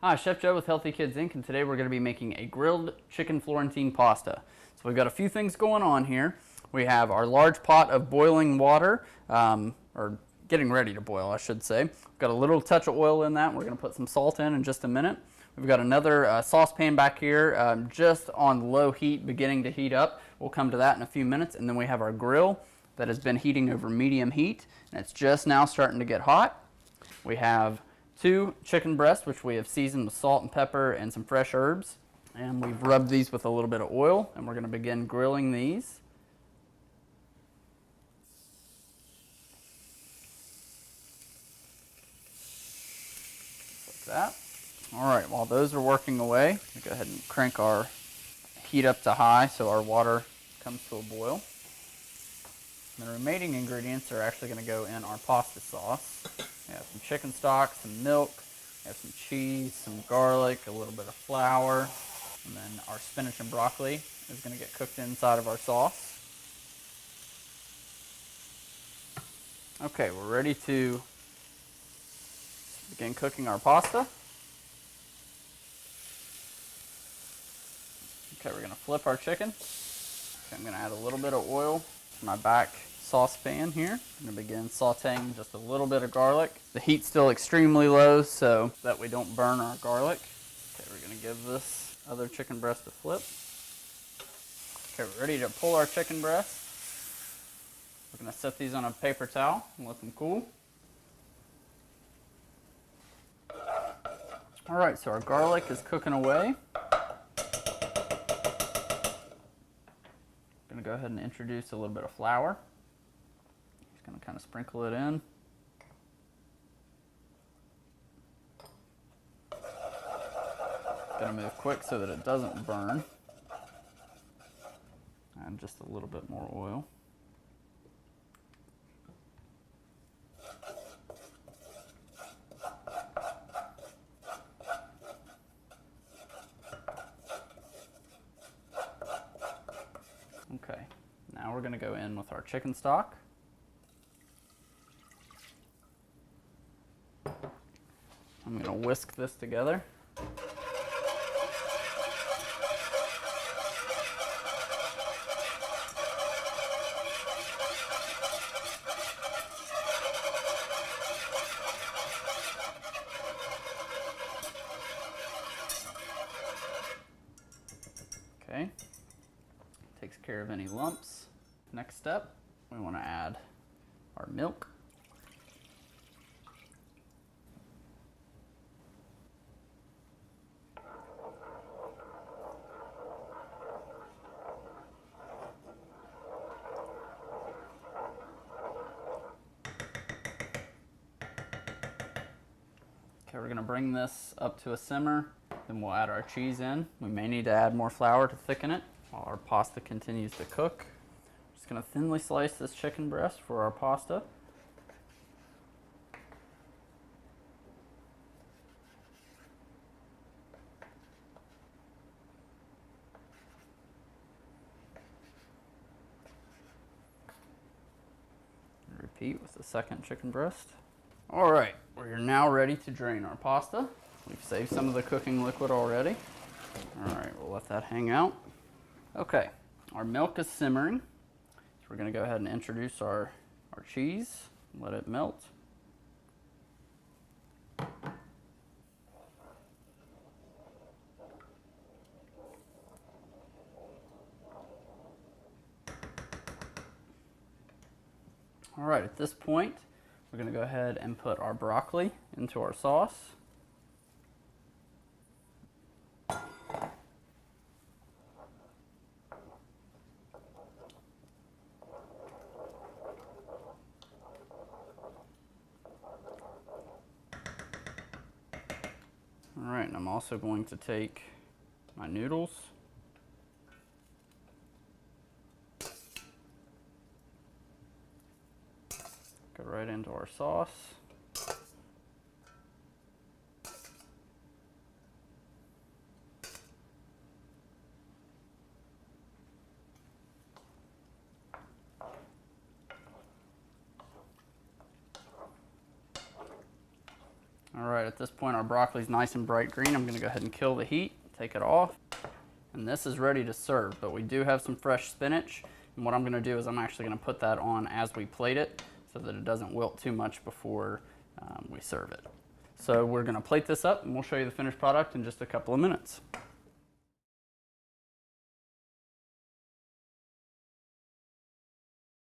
Hi, Chef Joe with Healthy Kids Inc. and today we're going to be making a grilled chicken Florentine pasta. So we've got a few things going on here. We have our large pot of boiling water, or getting ready to boil, I should say. We've got a little touch of oil in that. We're going to put some salt in just a minute. We've got another saucepan back here, just on low heat, beginning to heat up. We'll come to that in a few minutes. And then we have our grill that has been heating over medium heat, and it's just now starting to get hot. We have 2 chicken breasts, which we have seasoned with salt and pepper and some fresh herbs. And we've rubbed these with a little bit of oil, and we're going to begin grilling these. Like that. All right, while those are working away, we go ahead and crank our heat up to high so our water comes to a boil. And the remaining ingredients are actually going to go in our pasta sauce. We have some chicken stock, some milk, we have some cheese, some garlic, a little bit of flour, and then our spinach and broccoli is going to get cooked inside of our sauce. Okay, we're ready to begin cooking our pasta. Okay, we're going to flip our chicken. Okay, I'm going to add a little bit of oil to my back saucepan here. I'm going to begin sauteing just a little bit of garlic. The heat's still extremely low so that we don't burn our garlic. Okay, we're going to give this other chicken breast a flip. Okay, we're ready to pull our chicken breast. We're going to set these on a paper towel and let them cool. All right, so our garlic is cooking away. I'm going to go ahead and introduce a little bit of flour. Going to kind of sprinkle it in. Going to move quick so that it doesn't burn. And just a little bit more oil. Okay, now we're going to go in with our chicken stock. I'm going to whisk this together. Okay, takes care of any lumps. Next step, we want to add our milk. Okay, we're going to bring this up to a simmer, then we'll add our cheese in. We may need to add more flour to thicken it while our pasta continues to cook. Just going to thinly slice this chicken breast for our pasta. Repeat with the second chicken breast. All right, we're now ready to drain our pasta. We've saved some of the cooking liquid already. All right, we'll let that hang out. Okay, our milk is simmering. So we're going to go ahead and introduce our cheese, let it melt. All right, at this point, we're going to go ahead and put our broccoli into our sauce. All right, and I'm also going to take my noodles. Go right into our sauce. All right, right, at this point our broccoli's nice and bright green. I'm gonna go ahead and kill the heat, take it off, and this is ready to serve. But we do have some fresh spinach, and what I'm gonna do is I'm actually gonna put that on as we plate it so that it doesn't wilt too much before we serve it. So we're gonna plate this up and we'll show you the finished product in just a couple of minutes.